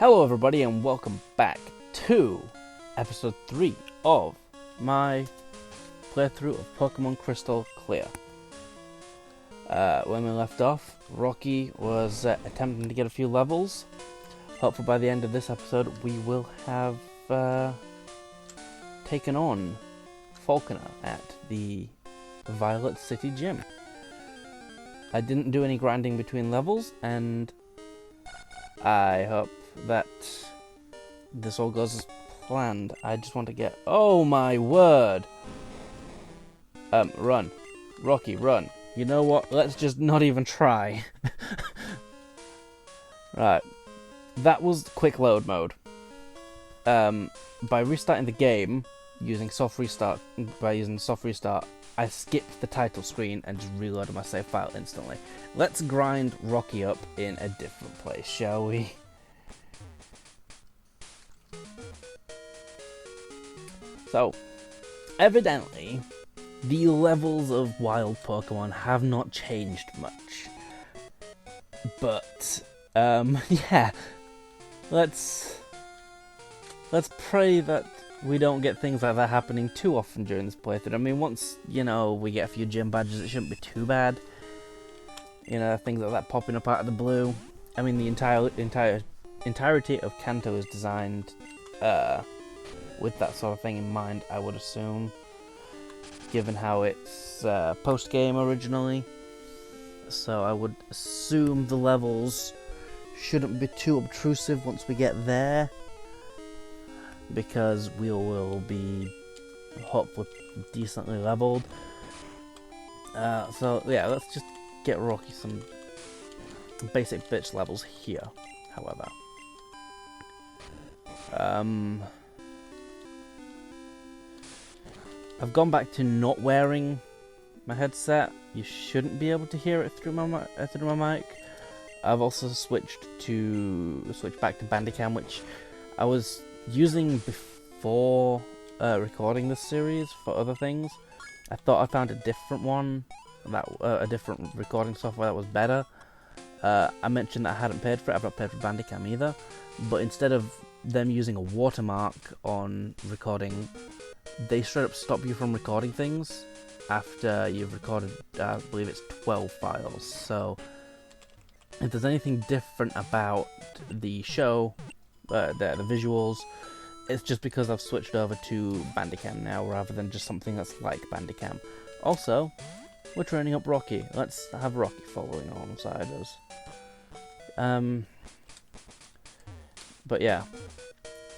Hello everybody and welcome back to episode 3 of my playthrough of Pokemon Crystal Clear. When we left off, Rocky was attempting to get a few levels. Hopefully by the end of this episode we will have taken on Falconer at the Violet City Gym. I didn't do any grinding between levels, and I hope that this all goes as planned. I just want to get... Oh my word! Run. Rocky, run. You know what? Let's just not even try. Right. That was quick load mode. By restarting the game, using soft restart, I skipped the title screen and just reloaded my save file instantly. Let's grind Rocky up in a different place, shall we? So, evidently, the levels of wild Pokemon have not changed much. But, yeah. Let's pray that we don't get things like that happening too often during this playthrough. I mean, once, you know, we get a few gym badges, it shouldn't be too bad. You know, things like that popping up out of the blue. I mean, the entirety of Kanto is designed, with that sort of thing in mind, I would assume, given how it's post-game originally. So I would assume the levels shouldn't be too obtrusive once we get there, because we will be hopefully decently leveled. So yeah, let's just get Rocky some basic bitch levels here, however. I've gone back to not wearing my headset. You shouldn't be able to hear it through my mic. I've also switched back to Bandicam, which I was using before recording this series for other things. I thought I found a different one, a different recording software that was better. I mentioned that I hadn't paid for it. I've not paid for Bandicam either. But instead of them using a watermark on recording, they straight up stop you from recording things after you've recorded, I believe it's 12 files. So if there's anything different about the show, the visuals, it's just because I've switched over to Bandicam now rather than just something that's like Bandicam. Also, we're training up Rocky. Let's have Rocky following alongside us. But yeah,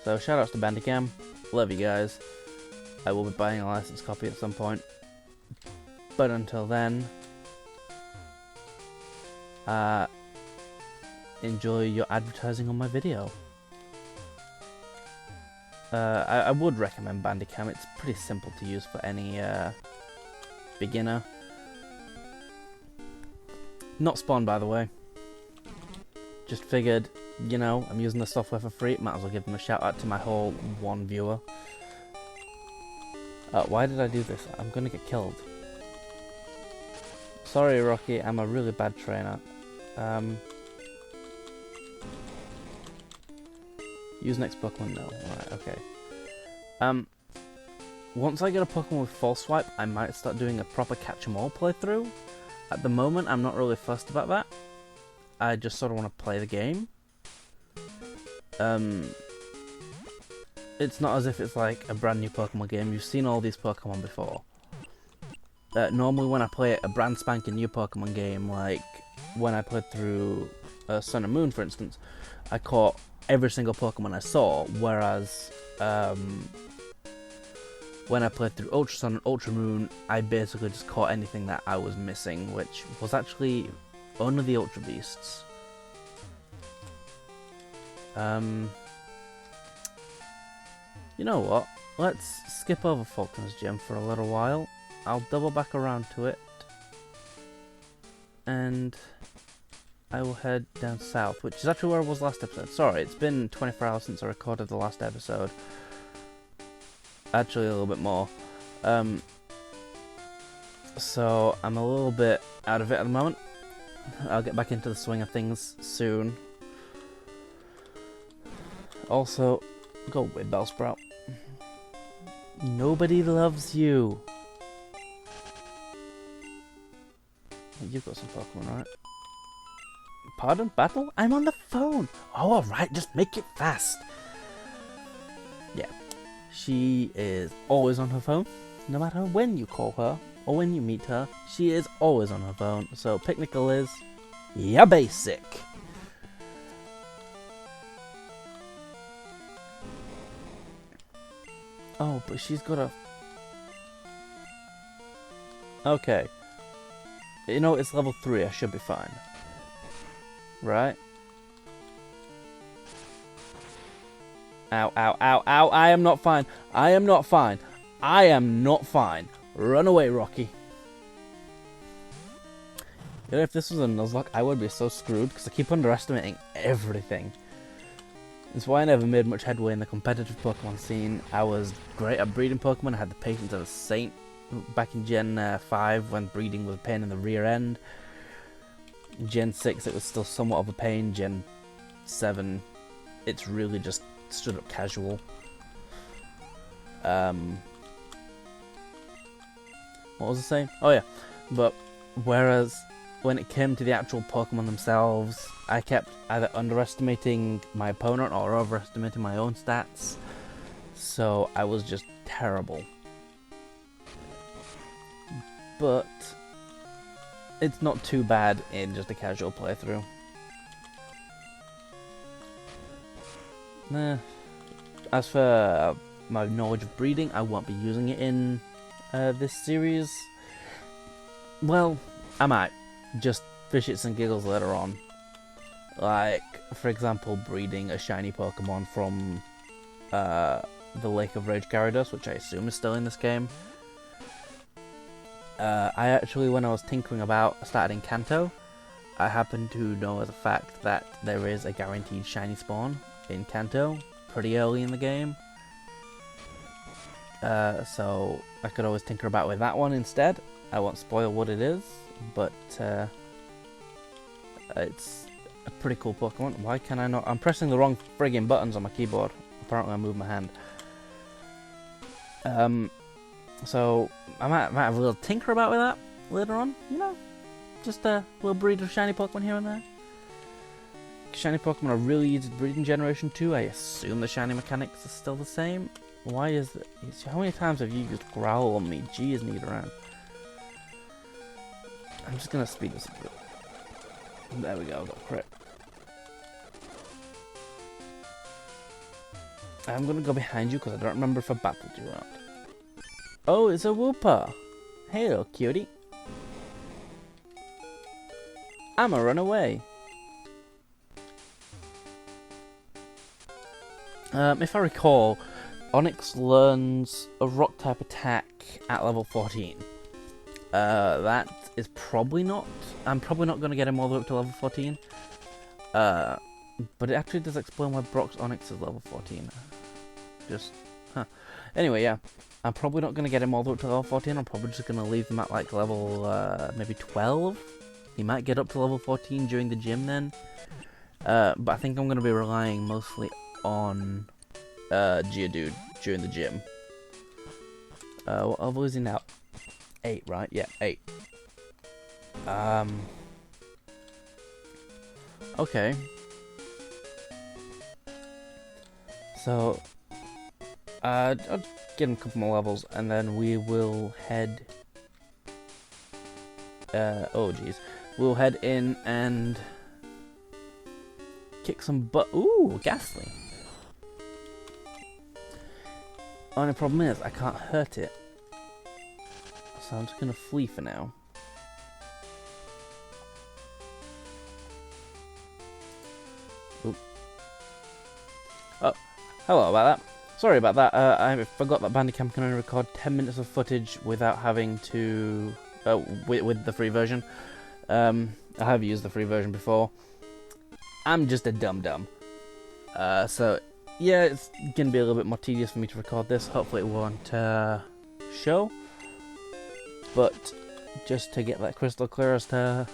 so shoutouts to Bandicam. Love you guys. I will be buying a license copy at some point. But until then, enjoy your advertising on my video. I would recommend Bandicam. It's pretty simple to use for any beginner. Not spawned, by the way. Just figured, you know, I'm using the software for free. Might as well give them a shout out to my whole one viewer. Why did I do this? I'm gonna get killed. Sorry, Rocky, I'm a really bad trainer. Use next Pokemon? No. Alright, okay. Once I get a Pokemon with False Swipe, I might start doing a proper catch-em-all playthrough. At the moment, I'm not really fussed about that. I just sort of want to play the game. It's not as if it's like a brand new Pokemon game. You've seen all these Pokemon before. Normally when I play a brand spanking new Pokemon game, like when I played through Sun and Moon, for instance, I caught every single Pokemon I saw, whereas when I played through Ultra Sun and Ultra Moon, I basically just caught anything that I was missing, which was actually only the Ultra Beasts. You know what? Let's skip over Falconer's Gym for a little while. I'll double back around to it, and I will head down south, which is actually where I was last episode. Sorry, it's been 24 hours since I recorded the last episode. Actually, a little bit more. So I'm a little bit out of it at the moment. I'll get back into the swing of things soon. Also, go away, Bellsprout. Nobody loves you. You've got some Pokemon, right? Pardon? Battle? I'm on the phone! Oh, alright, just make it fast. Yeah. She is always on her phone. No matter when you call her or when you meet her, she is always on her phone. So, Picnical is... yeah, basic. Oh, but she's got a... okay. You know, it's level 3, I should be fine. Right? Ow, ow, ow, ow, I am not fine. I am not fine. I am not fine. Run away, Rocky. You know, if this was a Nuzlocke, I would be so screwed, because I keep underestimating everything. That's why I never made much headway in the competitive Pokemon scene. I was great at breeding Pokemon. I had the patience of a saint back in Gen 5 when breeding was a pain in the rear end. Gen 6 it was still somewhat of a pain. Gen 7 it's really just stood up casual. What was I saying? Oh yeah, but whereas when it came to the actual Pokemon themselves, I kept either underestimating my opponent or overestimating my own stats, so I was just terrible. But it's not too bad in just a casual playthrough. As for my knowledge of breeding, I won't be using it in this series. Well, I might. Just for shits and giggles later on. Like, for example, breeding a shiny Pokemon from the Lake of Rage Gyarados, which I assume is still in this game. I actually, when I was tinkering about starting Kanto, I happened to know as a fact that there is a guaranteed shiny spawn in Kanto pretty early in the game. So I could always tinker about with that one instead. I won't spoil what it is, but it's a pretty cool Pokemon. Why can I not? I'm pressing the wrong friggin' buttons on my keyboard. Apparently I moved my hand. So I might have a little tinker about with that later on, you know? Just a little breed of shiny Pokemon here and there. Shiny Pokemon are really easy to breed in Generation 2. I assume the shiny mechanics are still the same. Why is it? How many times have you used Growl on me? Geez, Nidoran. I'm just gonna speed this a bit. There we go, I got a crit. I'm gonna go behind you because I don't remember if I battled you or not. Oh, it's a Wooper! Hey little cutie. I'ma run away. If I recall, Onix learns a rock type attack at level 14. That is probably not... I'm probably not going to get him all the way up to level 14. But it actually does explain why Brock's Onix is level 14. Just... huh. Anyway, yeah. I'm probably not going to get him all the way up to level 14. I'm probably just going to leave him at like level maybe 12. He might get up to level 14 during the gym then. But I think I'm going to be relying mostly on Geodude during the gym. What level is he now? 8, right? Yeah, 8. Okay. So, I'll get him a couple more levels, and then we will head... oh jeez. We'll head in and kick some butt. Ooh, Ghastly. Only problem is, I can't hurt it. So I'm just gonna flee for now. Oop. Oh, hello about that. Sorry about that. I forgot that Bandicam can only record 10 minutes of footage without having to... with the free version. I have used the free version before. I'm just a dum-dum. So, yeah, it's going to be a little bit more tedious for me to record this. Hopefully it won't show. But just to get that crystal clear as to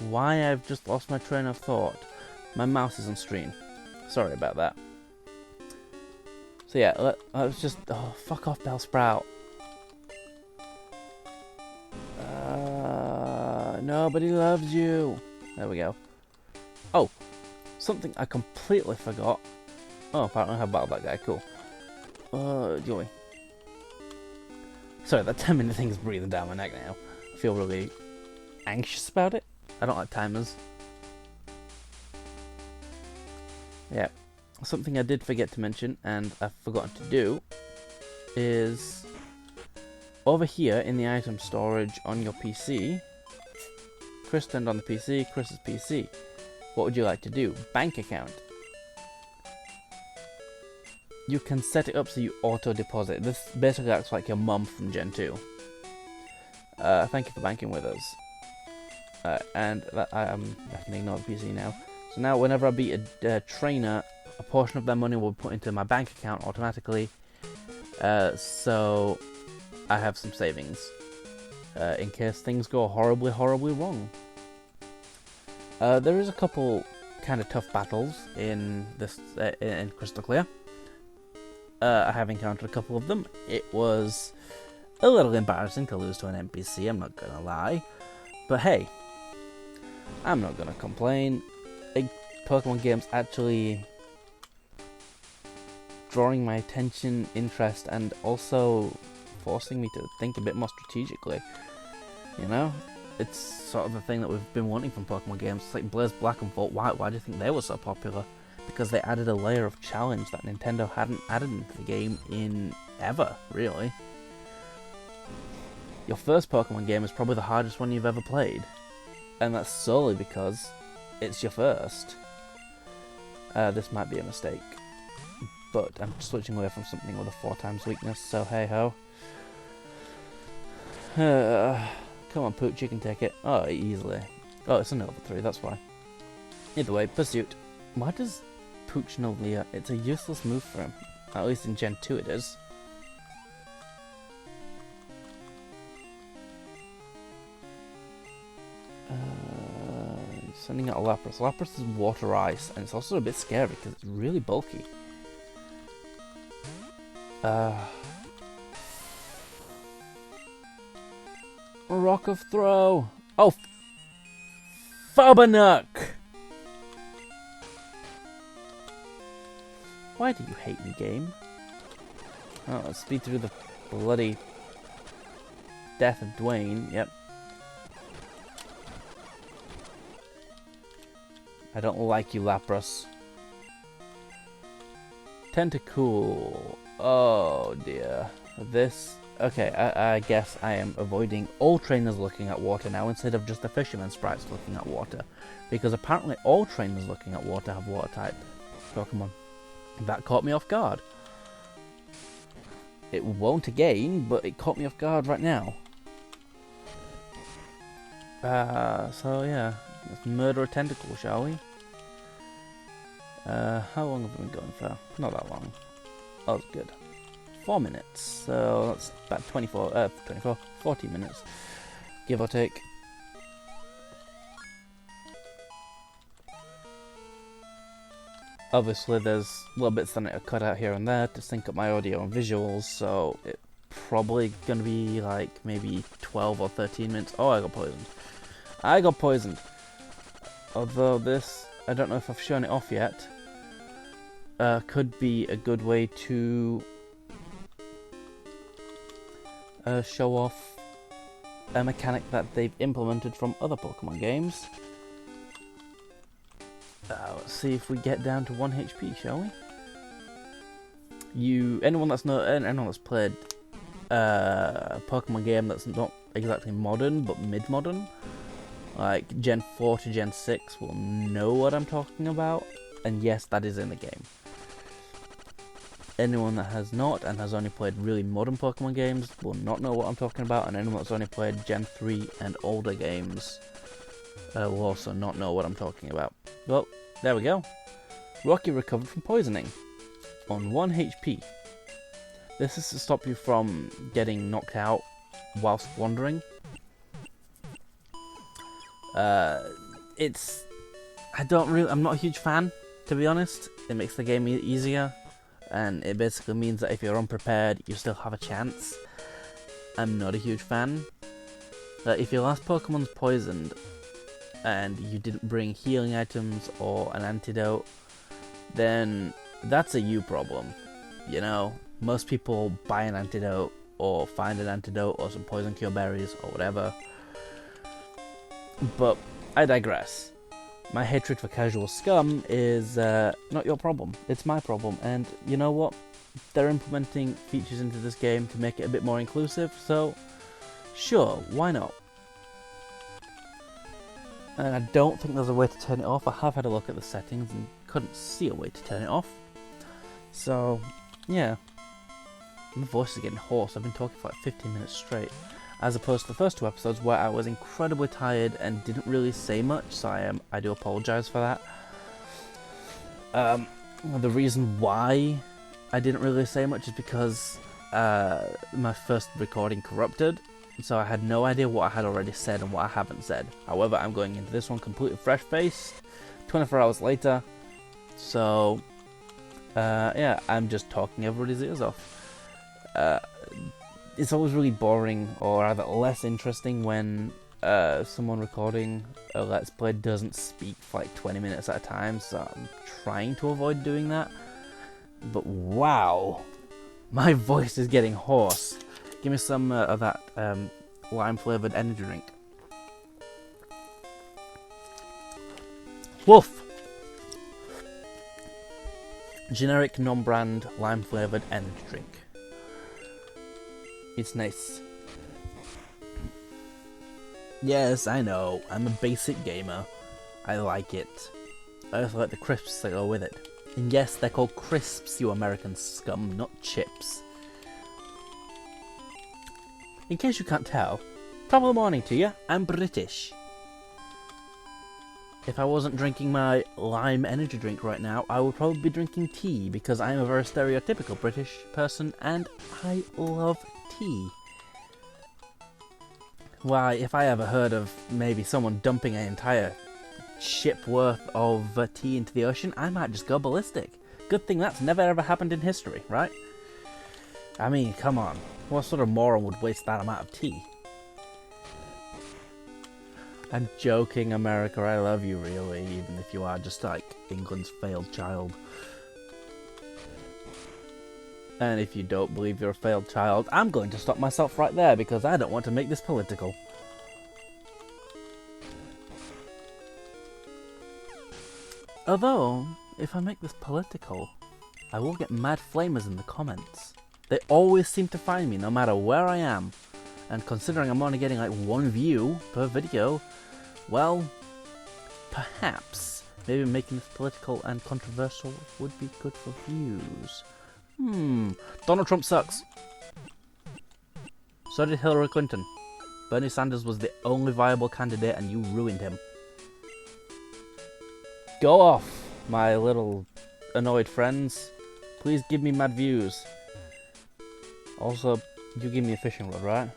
why I've just lost my train of thought. My mouse is on screen. Sorry about that. So yeah, let's just... Oh, fuck off, Bellsprout. Nobody loves you. There we go. Oh, something I completely forgot. Oh, apparently I have battled that guy. Cool. Joey. Sorry, that 10-minute thing is breathing down my neck now. I feel really anxious about it. I don't like timers. Yeah. Something I did forget to mention, and I've forgotten to do, is over here in the item storage on your PC. Chris turned on the PC, Chris's PC. What would you like to do? Bank account. You can set it up so you auto deposit. This basically acts like your mum from Gen 2. Thank you for banking with us. And I can ignore the PC now. So now whenever I beat a trainer, a portion of their money will be put into my bank account automatically. So I have some savings. In case things go horribly, horribly wrong. There is a couple kind of tough battles in this in Crystal Clear. I have encountered a couple of them. It was a little embarrassing to lose to an NPC, I'm not gonna lie. But hey, I'm not gonna complain. Pokemon games actually drawing my attention, interest, and also forcing me to think a bit more strategically. You know? It's sort of the thing that we've been wanting from Pokemon games. It's like Blaze Black and Volt White. Why do you think they were so popular? Because they added a layer of challenge that Nintendo hadn't added into the game in ever, really. Your first Pokemon game is probably the hardest one you've ever played. And that's solely because it's your first. This might be a mistake. But I'm switching away from something with a 4 times weakness, so hey ho. Come on, Pooch, you can take it. Oh, easily. Oh, it's a level 3, that's why. Either way, Pursuit. Why does Pooch know Leah? It's a useless move for him. At least in Gen 2 it is. Sending out a Lapras. Lapras is water ice, and it's also a bit scary because it's really bulky. Rock of Throw. Oh, Fabanuk. Why do you hate me, game? Oh, let's speed through the bloody death of Dwayne. Yep. I don't like you, Lapras. Tentacool. Oh dear. This... Okay, I guess I am avoiding all trainers looking at water now instead of just the fisherman sprites looking at water. Because apparently all trainers looking at water have water type Pokemon. That caught me off guard. It won't again, but it caught me off guard right now. So yeah, let's murder a tentacle, shall we? How long have we been going for? Not that long. That was good. 4 minutes, so that's about 40 minutes, give or take. Obviously there's little bits that I need to cut out here and there to sync up my audio and visuals, so it's probably going to be like maybe 12 or 13 minutes. Oh, I got poisoned. I got poisoned. Although this, I don't know if I've shown it off yet, could be a good way to show off a mechanic that they've implemented from other Pokemon games. Let's see if we get down to 1 HP, shall we? Anyone that's played a Pokemon game that's not exactly modern but mid-modern, like Gen 4 to Gen 6, will know what I'm talking about. And yes, that is in the game. Anyone that has not and has only played really modern Pokemon games will not know what I'm talking about, and anyone that's only played Gen 3 and older games will also not know what I'm talking about. Well, there we go. Rocky recovered from poisoning on 1 HP. This is to stop you from getting knocked out whilst wandering. I'm not a huge fan, to be honest. It makes the game easier. and it basically means that if you're unprepared, you still have a chance. I'm not a huge fan. If your last Pokemon's poisoned, and you didn't bring healing items or an antidote, then that's a you problem. You know, most people buy an antidote, or find an antidote, or some poison cure berries, or whatever. But I digress. My hatred for casual scum is not your problem, it's my problem. And you know what? They're implementing features into this game to make it a bit more inclusive, so sure, why not? And I don't think there's a way to turn it off. I have had a look at the settings and couldn't see a way to turn it off. So, yeah. My voice is getting hoarse. I've been talking for like 15 minutes straight. As opposed to the first 2 episodes where I was incredibly tired and didn't really say much, so I do apologise for that. The reason why I didn't really say much is because my first recording corrupted, so I had no idea what I had already said and what I haven't said. However, I'm going into this one completely fresh-faced, 24 hours later, so yeah, I'm just talking everybody's ears off. It's always really boring, or rather less interesting, when someone recording a Let's Play doesn't speak for like 20 minutes at a time, so I'm trying to avoid doing that. But wow, my voice is getting hoarse. Give me some of that lime-flavoured energy drink. Woof! Generic non-brand lime-flavoured energy drink. It's nice. Yes, I know, I'm a basic gamer. I like it. I also like the crisps that go with it. And yes, they're called crisps, you American scum, not chips. In case you can't tell, top of the morning to you, I'm British. If I wasn't drinking my lime energy drink right now, I would probably be drinking tea, because I am a very stereotypical British person, and I love tea. Why, if I ever heard of maybe someone dumping an entire ship worth of tea into the ocean, I might just go ballistic. Good thing that's never ever happened in history, right? I mean, come on. What sort of moron would waste that amount of tea? I'm joking, America, I love you really, even if you are just like England's failed child. And if you don't believe you're a failed child, I'm going to stop myself right there because I don't want to make this political. Although, if I make this political, I will get mad flamers in the comments. They always seem to find me no matter where I am. And considering I'm only getting like 1 view per video, well, perhaps maybe making this political and controversial would be good for views. Donald Trump sucks. So did Hillary Clinton. Bernie Sanders was the only viable candidate and you ruined him. Go off, my little annoyed friends. Please give me mad views. Also, you give me a fishing rod, right?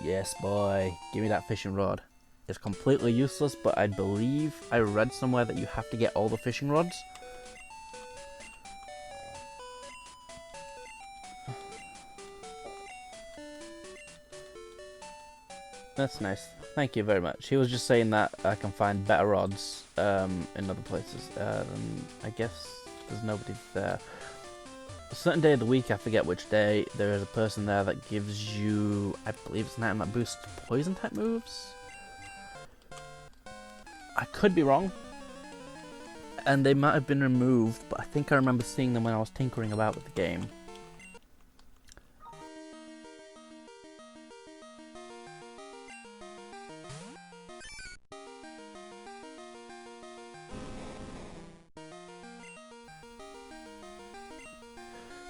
Yes, boy. Give me that fishing rod. It's completely useless, but I believe I read somewhere that you have to get all the fishing rods. That's nice. Thank you very much. He was just saying that I can find better rods in other places. I guess there's nobody there. A certain day of the week, I forget which day, there is a person there that gives you, I believe it's an item that boosts poison type moves? I could be wrong. And they might have been removed, but I think I remember seeing them when I was tinkering about with the game.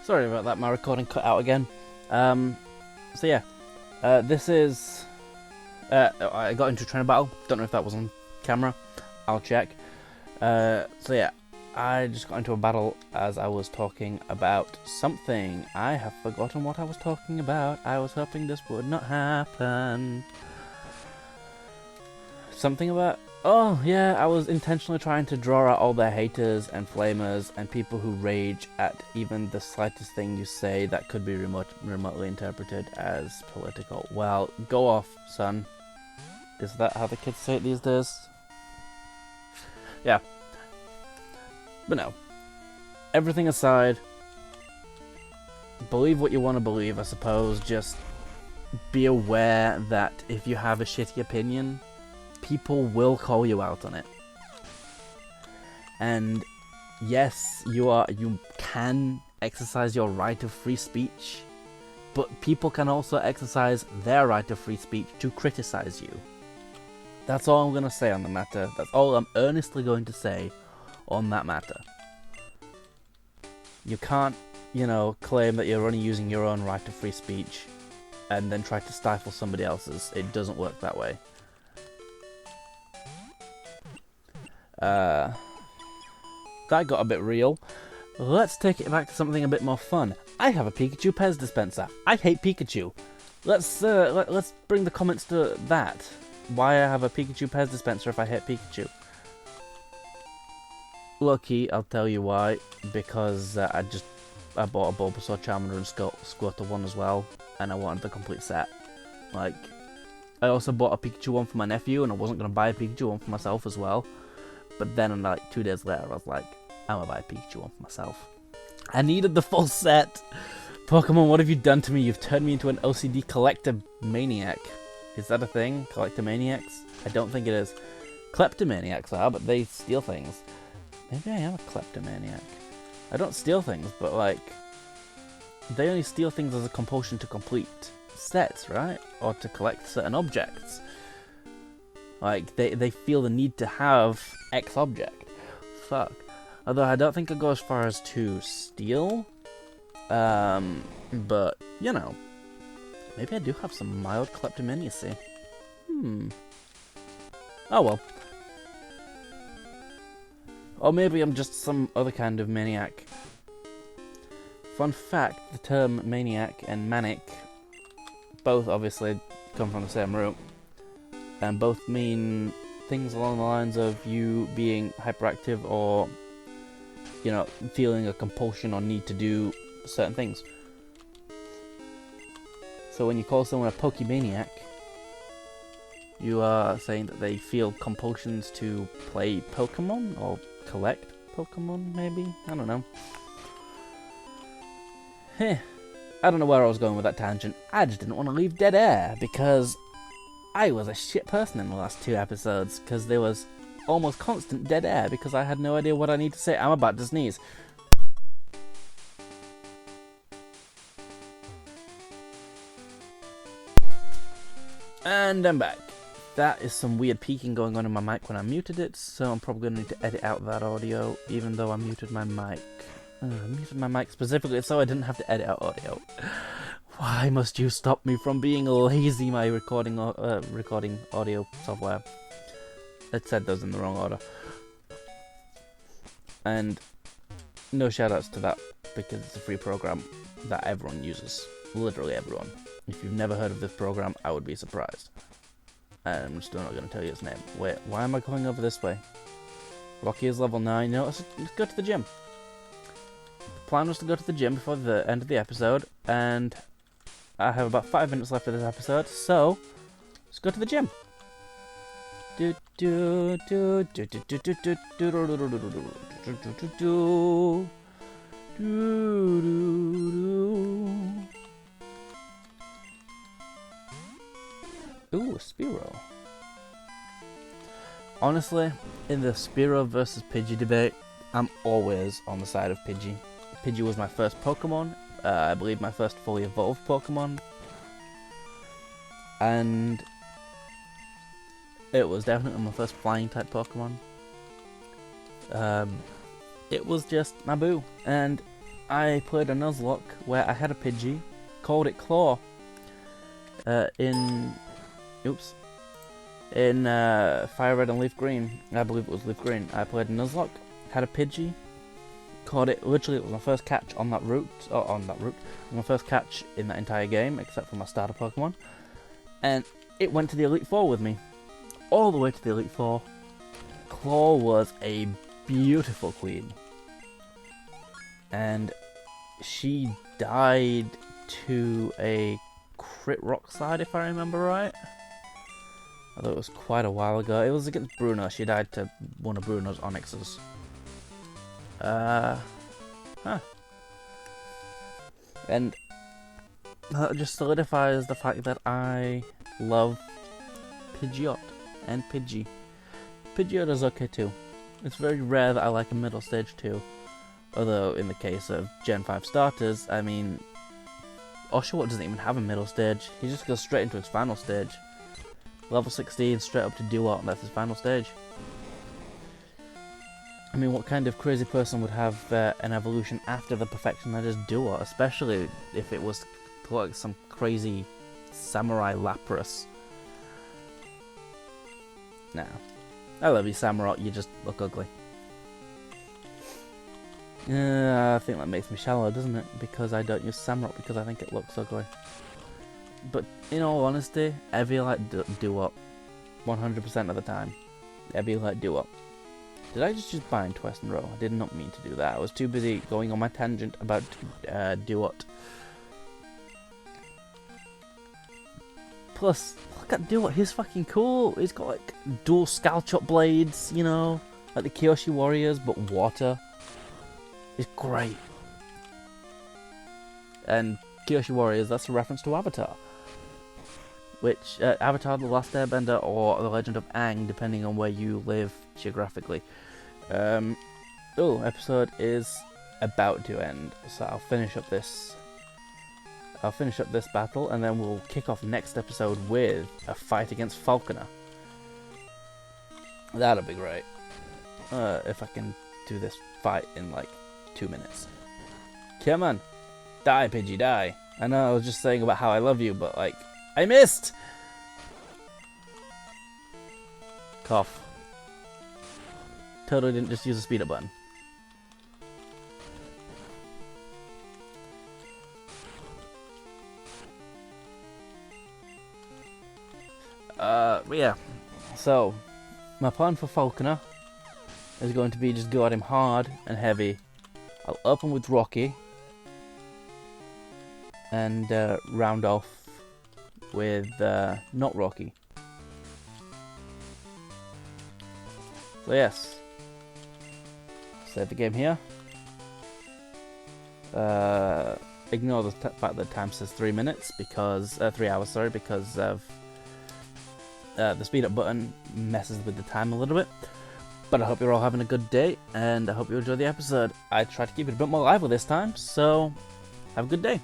Sorry about that, my recording cut out again. So yeah, this is... I got into a trainer battle, don't know if that was on camera, I'll check. So yeah, I just got into a battle as I was talking about something. I have forgotten what I was talking about. I was hoping this would not happen. Something about Oh, yeah, I was intentionally trying to draw out all the haters and flamers and people who rage at even the slightest thing you say that could be remotely interpreted as political. Well, go off, son. Is that how the kids say it these days? Yeah. But no. Everything aside, believe what you want to believe, I suppose. Just be aware that if you have a shitty opinion, people will call you out on it. And yes, you can exercise your right of free speech, but people can also exercise their right of free speech to criticize you. That's all I'm going to say on the matter. That's all I'm earnestly going to say on that matter. You can't, claim that you're only using your own right of free speech and then try to stifle somebody else's. It doesn't work that way. That got a bit real. Let's take it back to something a bit more fun. I have a Pikachu Pez dispenser. I hate Pikachu. Let's bring the comments to that. Why I have a Pikachu Pez dispenser if I hate Pikachu. Lucky, I'll tell you why. Because I bought a Bulbasaur, Charmander and Squirtle one as well, and I wanted the complete set. Like, I also bought a Pikachu one for my nephew, and I wasn't going to buy a Pikachu one for myself as well. But then, like, 2 days later, I was like, I'm going to buy a Pikachu one for myself. I needed the full set. Pokemon, what have you done to me? You've turned me into an OCD collector maniac. Is that a thing? Collectomaniacs? I don't think it is. Kleptomaniacs are, but they steal things. Maybe I am a kleptomaniac. I don't steal things, but, like, they only steal things as a compulsion to complete sets, right? Or to collect certain objects. Like, they feel the need to have X object. Fuck. Although I don't think I'll go as far as to steal. But, maybe I do have some mild kleptomaniacy. Oh well. Or maybe I'm just some other kind of maniac. Fun fact, the term maniac and manic both obviously come from the same root. And both mean things along the lines of you being hyperactive or, feeling a compulsion or need to do certain things. So when you call someone a Pokemaniac, you are saying that they feel compulsions to play Pokemon or collect Pokemon, maybe? I don't know. I don't know where I was going with that tangent. I just didn't want to leave dead air because I was a shit person in the last 2 episodes because there was almost constant dead air because I had no idea what I need to say. I'm about to sneeze. And I'm back. That is some weird peaking going on in my mic when I muted it, so I'm probably going to need to edit out that audio, even though I muted my mic. I muted my mic specifically so I didn't have to edit out audio. Why must you stop me from being lazy, my recording audio software? It said those in the wrong order. And no shoutouts to that, because it's a free program that everyone uses. Literally everyone. If you've never heard of this program, I would be surprised. And I'm still not going to tell you its name. Wait, why am I going over this way? Rocky is level 9. No, let's go to the gym. The plan was to go to the gym before the end of the episode, and I have about 5 minutes left of this episode, so let's go to the gym. Ooh, a Spearow. Honestly, in the Spearow versus Pidgey debate, I'm always on the side of Pidgey. Pidgey was my first Pokemon, I believe my first fully evolved Pokemon, and it was definitely my first flying type Pokemon. It was just my boo, and I played a Nuzlocke where I had a Pidgey, called it Claw, in Fire Red and Leaf Green. I believe it was Leaf Green. I played a Nuzlocke, had a Pidgey, caught it. Literally, it was my first catch on that route. My first catch in that entire game, except for my starter Pokemon. And it went to the Elite Four with me, all the way to the Elite Four, Claw was a beautiful queen. And she died to a crit rock slide, if I remember right. Although it was quite a while ago. It was against Bruno. She died to one of Bruno's Onyxes. And that just solidifies the fact that I love Pidgeot and Pidgey. Pidgeot is okay too. It's very rare that I like a middle stage too. Although in the case of Gen 5 starters, I mean, Oshawott doesn't even have a middle stage. He just goes straight into his final stage. Level 16 straight up to Duot, that's his final stage. I mean, what kind of crazy person would have an evolution after the perfection that is Duot, especially if it was like some crazy Samurai Lapras? Nah. I love you, Samurott, you just look ugly. I think that makes me shallow, doesn't it? Because I don't use Samurott because I think it looks ugly. But in all honesty, Eviolite Duop 100% of the time. Eviolite Duop. Did I just use Bind twice in a row? I did not mean to do that. I was too busy going on my tangent about Duot. Plus, look at Duot, he's fucking cool. He's got like dual Scalchop blades, you know, like the Kyoshi Warriors, but water. It's great. And Kyoshi Warriors, that's a reference to Avatar. Which, Avatar The Last Airbender or The Legend of Aang, depending on where you live geographically. Episode is about to end, so I'll finish up this battle, and then we'll kick off next episode with a fight against Falconer. That'll be great. If I can do this fight in like 2 minutes. Come on. Die, Pidgey, die. I know I was just saying about how I love you, but like, I missed! Cough. Totally didn't just use the speed up button. But yeah. So, my plan for Falconer is going to be just go at him hard and heavy. I'll open with Rocky and round off with not Rocky. So yes, save the game here. Ignore the fact that the time says 3 minutes because 3 hours, sorry, because of the speed up button messes with the time a little bit. But I hope you're all having a good day, and I hope you enjoy the episode. I tried to keep it a bit more lively this time, so have a good day.